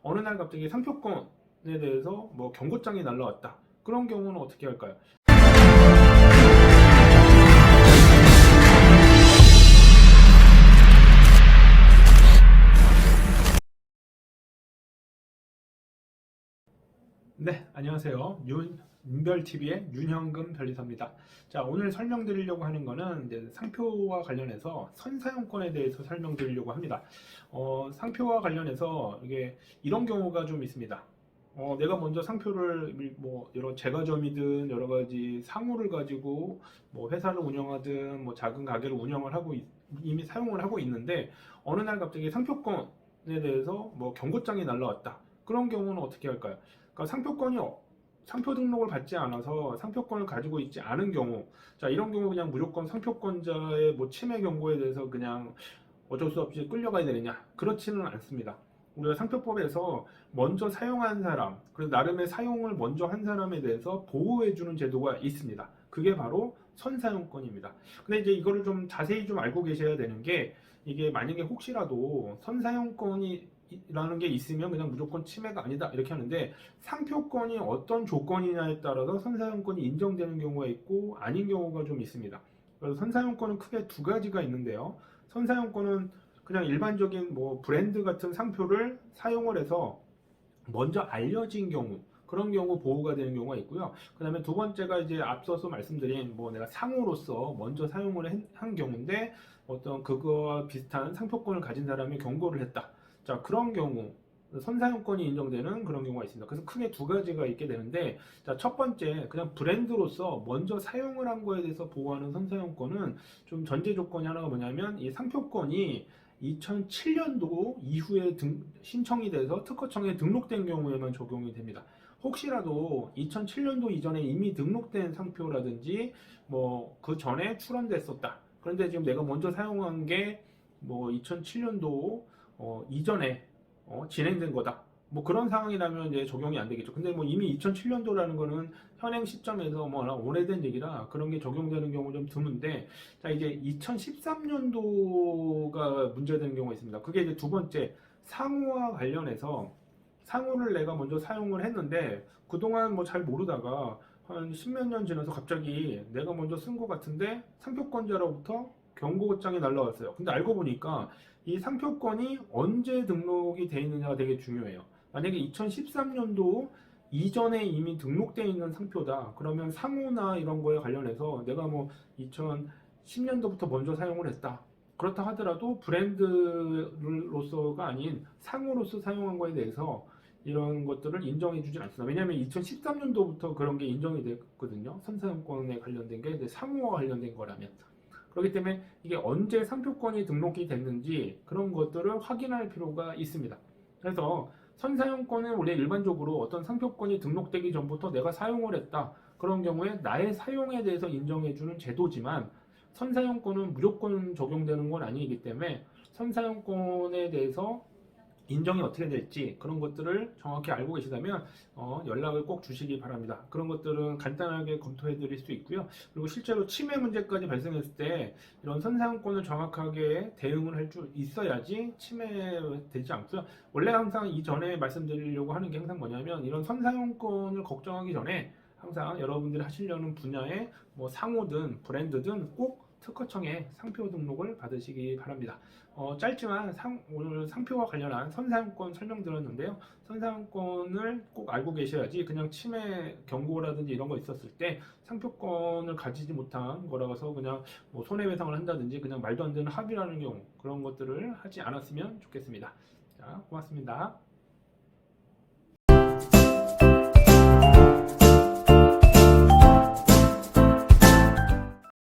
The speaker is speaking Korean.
어느 날 갑자기 상표권에 대해서 뭐 경고장이 날라왔다. 그런 경우는 어떻게 할까요? 네, 안녕하세요. 윤별TV의 윤형근 변리사입니다. 자, 오늘 설명드리려고 하는 거는 이제 상표와 관련해서 선사용권에 대해서 설명드리려고 합니다. 상표와 관련해서 이게 이런 경우가 좀 있습니다. 내가 먼저 상표를 뭐 여러 제과점이든 여러 가지 상호를 가지고 뭐 회사를 운영하든 뭐 작은 가게를 운영을 하고 이미 사용을 하고 있는데 어느 날 갑자기 상표권에 대해서 뭐 경고장이 날라왔다. 그런 경우는 어떻게 할까요? 그러니까 상표 등록을 받지 않아서 상표권을 가지고 있지 않은 경우, 자 이런 경우 그냥 무조건 상표권자의 뭐 침해 경고에 대해서 그냥 어쩔 수 없이 끌려가야 되느냐? 그렇지는 않습니다. 우리가 상표법에서 먼저 사용한 사람, 그래서 나름의 사용을 먼저 한 사람에 대해서 보호해주는 제도가 있습니다. 그게 바로 선사용권입니다. 근데 이제 이거를 좀 자세히 좀 알고 계셔야 되는 게, 이게 만약에 혹시라도 선사용권이 라는 게 있으면 그냥 무조건 침해가 아니다 이렇게 하는데, 상표권이 어떤 조건이냐에 따라서 선사용권이 인정되는 경우가 있고 아닌 경우가 좀 있습니다. 그래서 선사용권은 크게 두 가지가 있는데요. 선사용권은 그냥 일반적인 뭐 브랜드 같은 상표를 사용을 해서 먼저 알려진 경우, 그런 경우 보호가 되는 경우가 있고요. 그 다음에 두 번째가 이제 앞서서 말씀드린 뭐 내가 상호로서 먼저 사용을 한 경우인데 어떤 그거와 비슷한 상표권을 가진 사람이 경고를 했다. 자, 그런 경우 선사용권이 인정되는 그런 경우가 있습니다. 그래서 크게 두 가지가 있게 되는데, 자, 첫 번째 그냥 브랜드로서 먼저 사용을 한 거에 대해서 보호하는 선사용권은 좀 전제 조건이 하나가 뭐냐면, 이 상표권이 2007년도 이후에 신청이 돼서 특허청에 등록된 경우에만 적용이 됩니다. 혹시라도 2007년도 이전에 이미 등록된 상표라든지 뭐 그 전에 출원됐었다. 그런데 지금 내가 먼저 사용한 게 뭐 2007년도 이전에 진행된 거다. 뭐 그런 상황이라면 이제 적용이 안 되겠죠. 근데 뭐 이미 2007년도라는 거는 현행 시점에서 뭐 오래된 얘기라 그런 게 적용되는 경우 좀 드문데, 자 이제 2013년도가 문제되는 경우가 있습니다. 그게 이제 두 번째, 상호와 관련해서 상호를 내가 먼저 사용을 했는데 그동안 뭐 잘 모르다가 한 십몇 년 지나서 갑자기 내가 먼저 쓴 것 같은데 상표권자로부터 경고장이 날라왔어요. 근데 알고 보니까 이 상표권이 언제 등록이 돼 있느냐가 되게 중요해요. 만약에 2013년도 이전에 이미 등록되어 있는 상표다. 그러면 상호나 이런 거에 관련해서 내가 뭐 2010년도부터 먼저 사용을 했다. 그렇다 하더라도 브랜드로서가 아닌 상호로서 사용한 거에 대해서 이런 것들을 인정해 주진 않습니다. 왜냐하면 2013년도부터 그런 게 인정이 됐거든요. 선사용권에 관련된 게 상호와 관련된 거라면. 그렇기 때문에 이게 언제 상표권이 등록이 됐는지 그런 것들을 확인할 필요가 있습니다. 그래서 선사용권은 원래 일반적으로 어떤 상표권이 등록되기 전부터 내가 사용을 했다. 그런 경우에 나의 사용에 대해서 인정해주는 제도지만, 선사용권은 무조건 적용되는 건 아니기 때문에 선사용권에 대해서 인정이 어떻게 될지 그런 것들을 정확히 알고 계시다면 연락을 꼭 주시기 바랍니다. 그런 것들은 간단하게 검토해 드릴 수 있고요. 그리고 실제로 침해 문제까지 발생했을 때 이런 선사용권을 정확하게 대응을 할 줄 있어야지 침해되지 않고요. 원래 항상 이전에 말씀드리려고 하는 게 항상 뭐냐면, 이런 선사용권을 걱정하기 전에 항상 여러분들이 하시려는 분야의 뭐 상호든 브랜드든 꼭 특허청에 상표 등록을 받으시기 바랍니다. 짧지만 오늘 상표와 관련한 선사용권 설명드렸는데요. 선사용권을 꼭 알고 계셔야지 그냥 침해 경고라든지 이런 거 있었을 때 상표권을 가지지 못한 거라서 그냥 뭐 손해배상을 한다든지 그냥 말도 안 되는 합의라는 경우, 그런 것들을 하지 않았으면 좋겠습니다. 자, 고맙습니다.